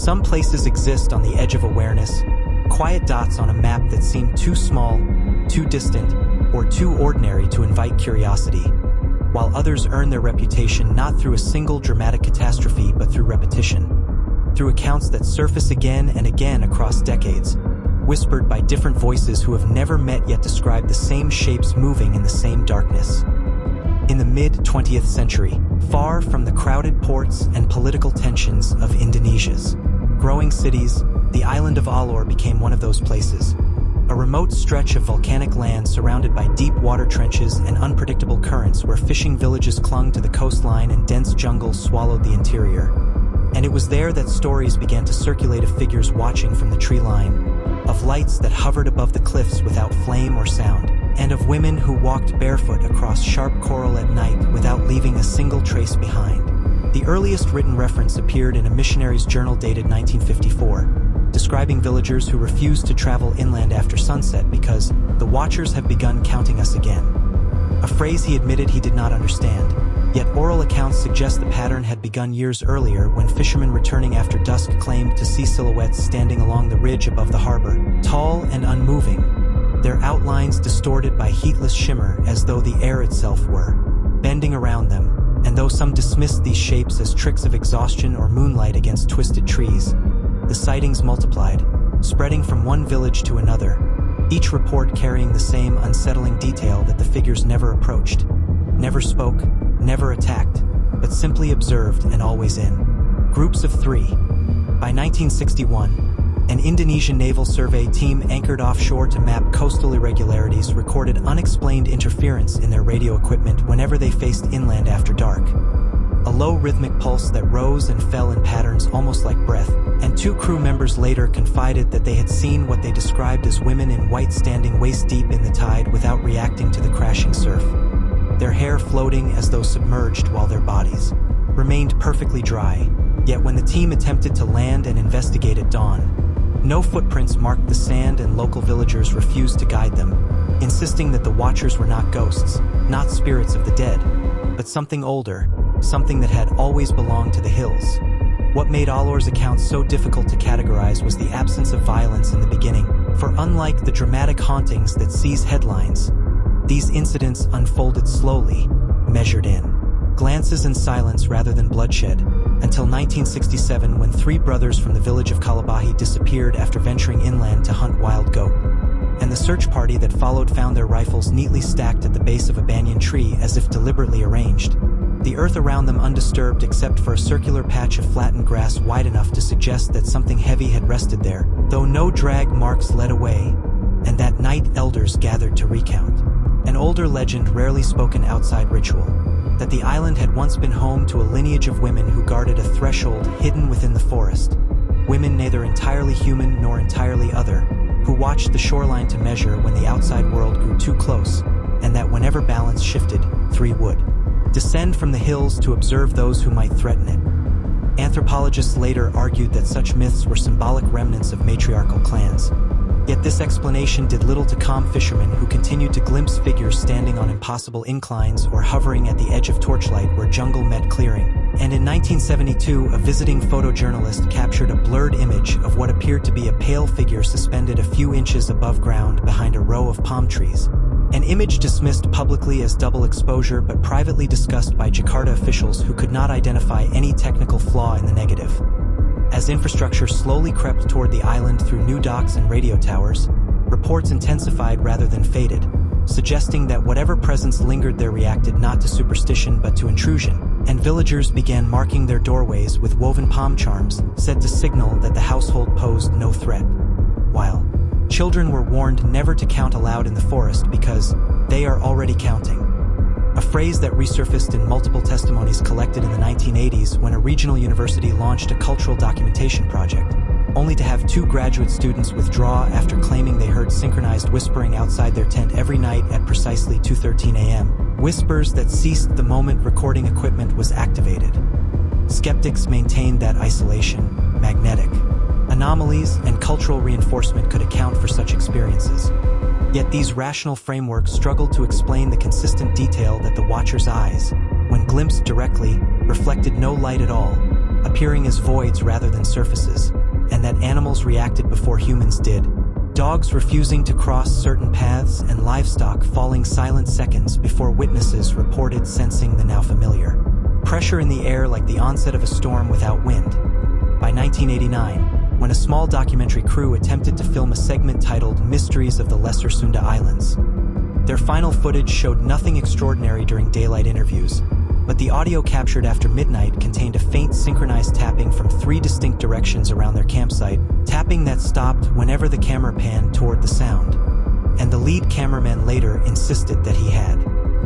Some places exist on the edge of awareness, quiet dots on a map that seem too small, too distant, or too ordinary to invite curiosity, while others earn their reputation not through a single dramatic catastrophe but through repetition, through accounts that surface again and again across decades, whispered by different voices who have never met yet describe the same shapes moving in the same darkness. In the mid-20th century, far from the crowded ports and political tensions of Indonesia's growing cities, the island of Alor became one of those places. A remote stretch of volcanic land surrounded by deep water trenches and unpredictable currents where fishing villages clung to the coastline and dense jungles swallowed the interior. And it was there that stories began to circulate of figures watching from the tree line, of lights that hovered above the cliffs without flame or sound, and of women who walked barefoot across sharp coral at night without leaving a single trace behind. The earliest written reference appeared in a missionary's journal dated 1954, describing villagers who refused to travel inland after sunset because the watchers have begun counting us again. A phrase he admitted he did not understand, yet oral accounts suggest the pattern had begun years earlier when fishermen returning after dusk claimed to see silhouettes standing along the ridge above the harbor, tall and unmoving, their outlines distorted by heatless shimmer as though the air itself were bending around them. And though some dismissed these shapes as tricks of exhaustion or moonlight against twisted trees, the sightings multiplied, spreading from one village to another, each report carrying the same unsettling detail that the figures never approached, never spoke, never attacked, but simply observed and always in groups of three. By 1961, an Indonesian naval survey team anchored offshore to map coastal irregularities recorded unexplained interference in their radio equipment whenever they faced inland after dark. A low rhythmic pulse that rose and fell in patterns almost like breath, and two crew members later confided that they had seen what they described as women in white standing waist-deep in the tide without reacting to the crashing surf, their hair floating as though submerged while their bodies remained perfectly dry. Yet when the team attempted to land and investigate at dawn, no footprints marked the sand and local villagers refused to guide them, insisting that the watchers were not ghosts, not spirits of the dead, but something older, something that had always belonged to the hills. What made Alor's account so difficult to categorize was the absence of violence in the beginning, for unlike the dramatic hauntings that seize headlines, these incidents unfolded slowly, measured in glances and silence rather than bloodshed, until 1967 when three brothers from the village of Kalabahi disappeared after venturing inland to hunt wild goat. And the search party that followed found their rifles neatly stacked at the base of a banyan tree as if deliberately arranged, the earth around them undisturbed except for a circular patch of flattened grass wide enough to suggest that something heavy had rested there, though no drag marks led away, and that night elders gathered to recount. An older legend rarely spoken outside ritual, that the island had once been home to a lineage of women who guarded a threshold hidden within the forest, women neither entirely human nor entirely other, who watched the shoreline to measure when the outside world grew too close, and that whenever balance shifted, three would descend from the hills to observe those who might threaten it. Anthropologists later argued that such myths were symbolic remnants of matriarchal clans. Yet this explanation did little to calm fishermen who continued to glimpse figures standing on impossible inclines or hovering at the edge of torchlight where jungle met clearing. And in 1972, a visiting photojournalist captured a blurred image of what appeared to be a pale figure suspended a few inches above ground behind a row of palm trees. An image dismissed publicly as double exposure but privately discussed by Jakarta officials who could not identify any technical flaw in the negative. As infrastructure slowly crept toward the island through new docks and radio towers, reports intensified rather than faded, suggesting that whatever presence lingered there reacted not to superstition but to intrusion, and villagers began marking their doorways with woven palm charms said to signal that the household posed no threat, while children were warned never to count aloud in the forest because they are already counting. A phrase that resurfaced in multiple testimonies collected in the 1980s when a regional university launched a cultural documentation project, only to have two graduate students withdraw after claiming they heard synchronized whispering outside their tent every night at precisely 2:13 a.m. Whispers that ceased the moment recording equipment was activated. Skeptics maintained that isolation, magnetic anomalies, and cultural reinforcement could account for such experiences. Yet these rational frameworks struggled to explain the consistent detail that the watcher's eyes, when glimpsed directly, reflected no light at all, a appearing as voids rather than surfaces, and that animals reacted before humans did. Dogs refusing to cross certain paths and livestock falling silent seconds before witnesses reported sensing the now familiar pressure in the air like the onset of a storm without wind. By 1989, when a small documentary crew attempted to film a segment titled Mysteries of the Lesser Sunda Islands, their final footage showed nothing extraordinary during daylight interviews, but the audio captured after midnight contained a faint synchronized tapping from 3 distinct directions around their campsite, tapping that stopped whenever the camera panned toward the sound. And the lead cameraman later insisted that he had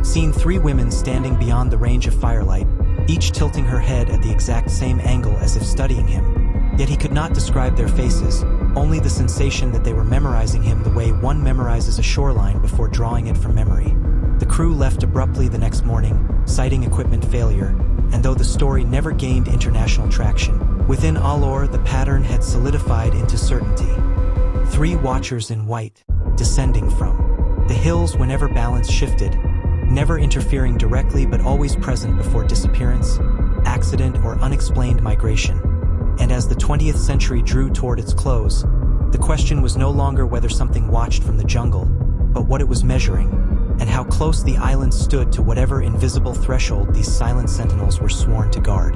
seen 3 women standing beyond the range of firelight, each tilting her head at the exact same angle as if studying him. Yet he could not describe their faces, only the sensation that they were memorizing him the way one memorizes a shoreline before drawing it from memory. The crew left abruptly the next morning, citing equipment failure, and though the story never gained international traction, within Alor the pattern had solidified into certainty. 3 watchers in white, descending from the hills whenever balance shifted, never interfering directly but always present before disappearance, accident, or unexplained migration. And as the 20th century drew toward its close, the question was no longer whether something watched from the jungle, but what it was measuring, and how close the island stood to whatever invisible threshold these silent sentinels were sworn to guard.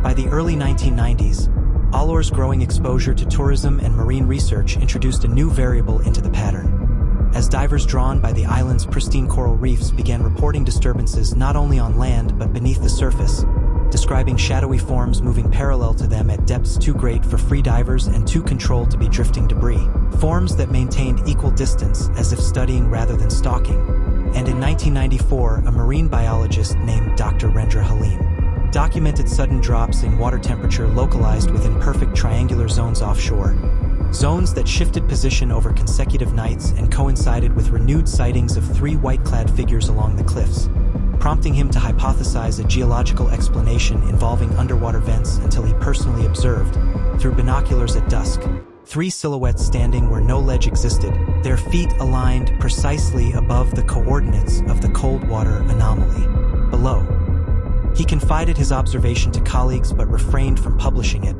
By the early 1990s, Alor's growing exposure to tourism and marine research introduced a new variable into the pattern, as divers drawn by the island's pristine coral reefs began reporting disturbances not only on land but beneath the surface, describing shadowy forms moving parallel to them at depths too great for free divers and too controlled to be drifting debris, forms that maintained equal distance as if studying rather than stalking. And in 1994, a marine biologist named Dr. Rendra Halim documented sudden drops in water temperature localized within perfect triangular zones offshore, zones that shifted position over consecutive nights and coincided with renewed sightings of 3 white-clad figures along the cliffs, prompting him to hypothesize a geological explanation involving underwater vents until he personally observed, through binoculars at dusk, 3 silhouettes standing where no ledge existed, their feet aligned precisely above the coordinates of the cold water anomaly below. He confided his observation to colleagues but refrained from publishing it,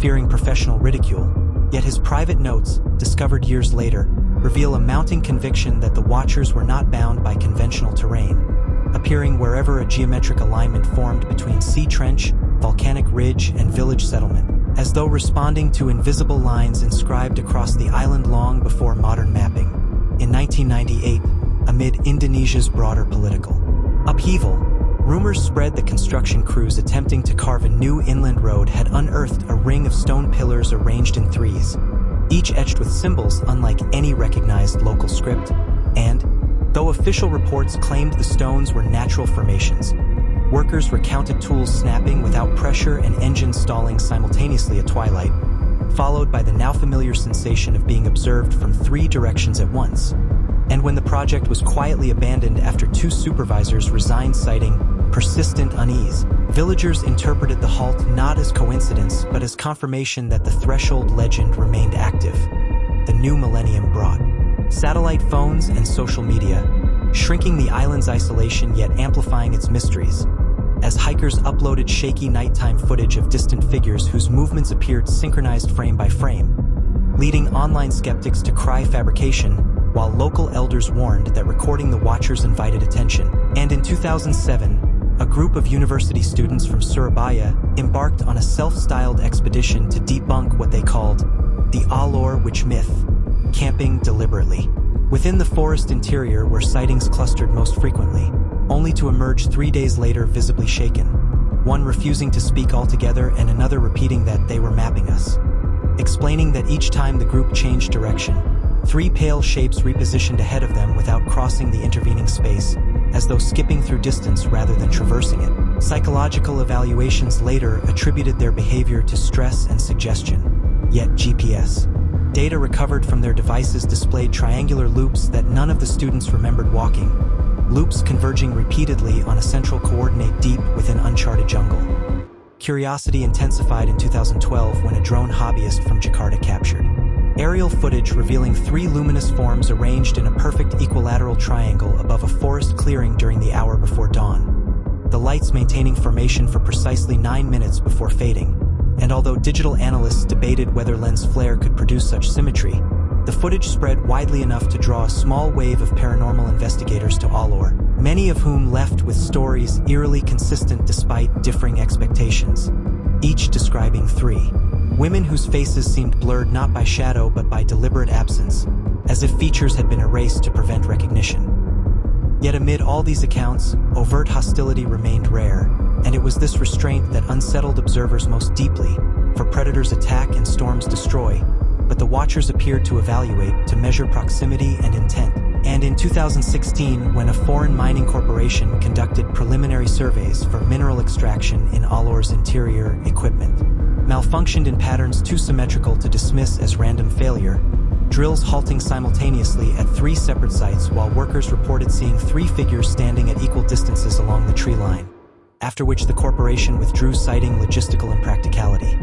fearing professional ridicule. Yet his private notes, discovered years later, reveal a mounting conviction that the watchers were not bound by conventional terrain, appearing wherever a geometric alignment formed between sea trench, volcanic ridge, and village settlement, as though responding to invisible lines inscribed across the island long before modern mapping. In 1998, amid Indonesia's broader political upheaval, rumors spread that construction crews attempting to carve a new inland road had unearthed a ring of stone pillars arranged in 3s, each etched with symbols unlike any recognized local script, and, though official reports claimed the stones were natural formations, workers recounted tools snapping without pressure and engines stalling simultaneously at twilight, followed by the now familiar sensation of being observed from 3 directions at once. And when the project was quietly abandoned after 2 supervisors resigned citing persistent unease, villagers interpreted the halt not as coincidence but as confirmation that the threshold legend remained active. The new millennium brought satellite phones and social media, shrinking the island's isolation yet amplifying its mysteries, as hikers uploaded shaky nighttime footage of distant figures whose movements appeared synchronized frame by frame, leading online skeptics to cry fabrication, while local elders warned that recording the watchers invited attention. And in 2007, a group of university students from Surabaya embarked on a self-styled expedition to debunk what they called the Alor witch myth, camping deliberately within the forest interior where sightings clustered most frequently, only to emerge 3 days later visibly shaken, one refusing to speak altogether and another repeating that they were mapping us, explaining that each time the group changed direction, 3 pale shapes repositioned ahead of them without crossing the intervening space, as though skipping through distance rather than traversing it. Psychological evaluations later attributed their behavior to stress and suggestion. Yet GPS data recovered from their devices displayed triangular loops that none of the students remembered walking, loops converging repeatedly on a central coordinate deep within uncharted jungle. Curiosity intensified in 2012 when a drone hobbyist from Jakarta captured aerial footage revealing 3 luminous forms arranged in a perfect equilateral triangle above a forest clearing during the hour before dawn, the lights maintaining formation for precisely 9 minutes before fading, And although digital analysts debated whether lens flare could produce such symmetry, the footage spread widely enough to draw a small wave of paranormal investigators to Alor, many of whom left with stories eerily consistent despite differing expectations, each describing three women whose faces seemed blurred not by shadow but by deliberate absence, as if features had been erased to prevent recognition. Yet amid all these accounts, overt hostility remained rare, and it was this restraint that unsettled observers most deeply, for predators attack and storms destroy, but the watchers appeared to evaluate, to measure proximity and intent. And in 2016, when a foreign mining corporation conducted preliminary surveys for mineral extraction in Alor's interior equipment, malfunctioned in patterns too symmetrical to dismiss as random failure, drills halting simultaneously at 3 separate sites while workers reported seeing 3 figures standing at equal distances along the tree line, after which the corporation withdrew, citing logistical impracticality.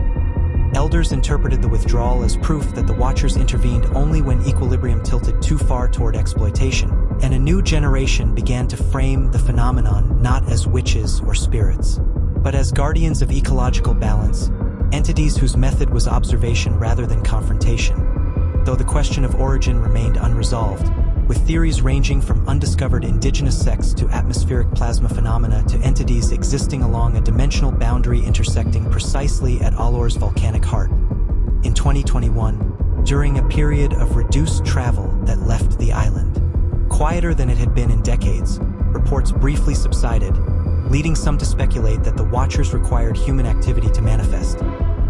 Elders interpreted the withdrawal as proof that the watchers intervened only when equilibrium tilted too far toward exploitation, and a new generation began to frame the phenomenon not as witches or spirits, but as guardians of ecological balance, entities whose method was observation rather than confrontation, though the question of origin remained unresolved, with theories ranging from undiscovered indigenous sects to atmospheric plasma phenomena to entities existing along a dimensional boundary intersecting precisely at Alor's volcanic heart. In 2021, during a period of reduced travel that left the island quieter than it had been in decades, reports briefly subsided, leading some to speculate that the watchers required human activity to manifest.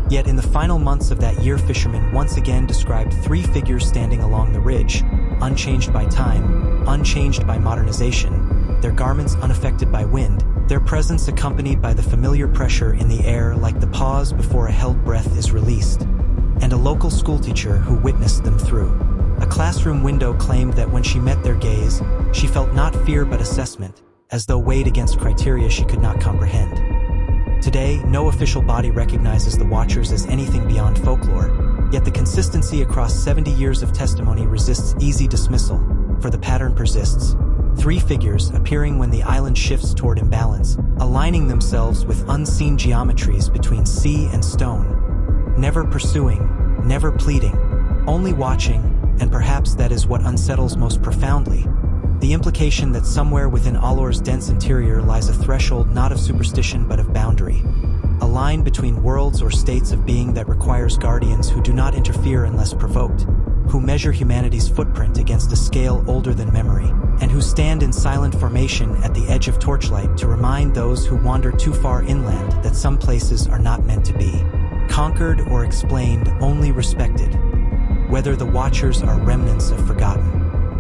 Yet in the final months of that year, fishermen once again described 3 figures standing along the ridge, unchanged by time, unchanged by modernization, their garments unaffected by wind, their presence accompanied by the familiar pressure in the air like the pause before a held breath is released, and a local schoolteacher who witnessed them through a classroom window claimed that when she met their gaze, she felt not fear but assessment, as though weighed against criteria she could not comprehend. Today, no official body recognizes the watchers as anything beyond folklore, yet the consistency across 70 years of testimony resists easy dismissal, for the pattern persists. 3 figures appearing when the island shifts toward imbalance, aligning themselves with unseen geometries between sea and stone, never pursuing, never pleading, only watching, and perhaps that is what unsettles most profoundly. The implication that somewhere within Alor's dense interior lies a threshold not of superstition but of boundary, a line between worlds or states of being that requires guardians who do not interfere unless provoked, who measure humanity's footprint against a scale older than memory, and who stand in silent formation at the edge of torchlight to remind those who wander too far inland that some places are not meant to be conquered or explained, only respected, whether the watchers are remnants of forgotten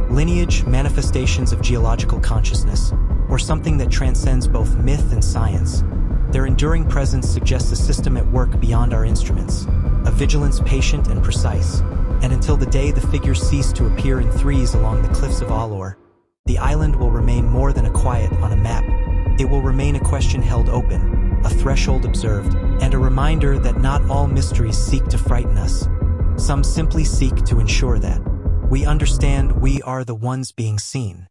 lineage, manifestations of geological consciousness, or something that transcends both myth and science. Their enduring presence suggests a system at work beyond our instruments, a vigilance patient and precise. And until the day the figures cease to appear in threes along the cliffs of Alor, the island will remain more than a quiet on a map. It will remain a question held open, a threshold observed, and a reminder that not all mysteries seek to frighten us. Some simply seek to ensure that we understand we are the ones being seen.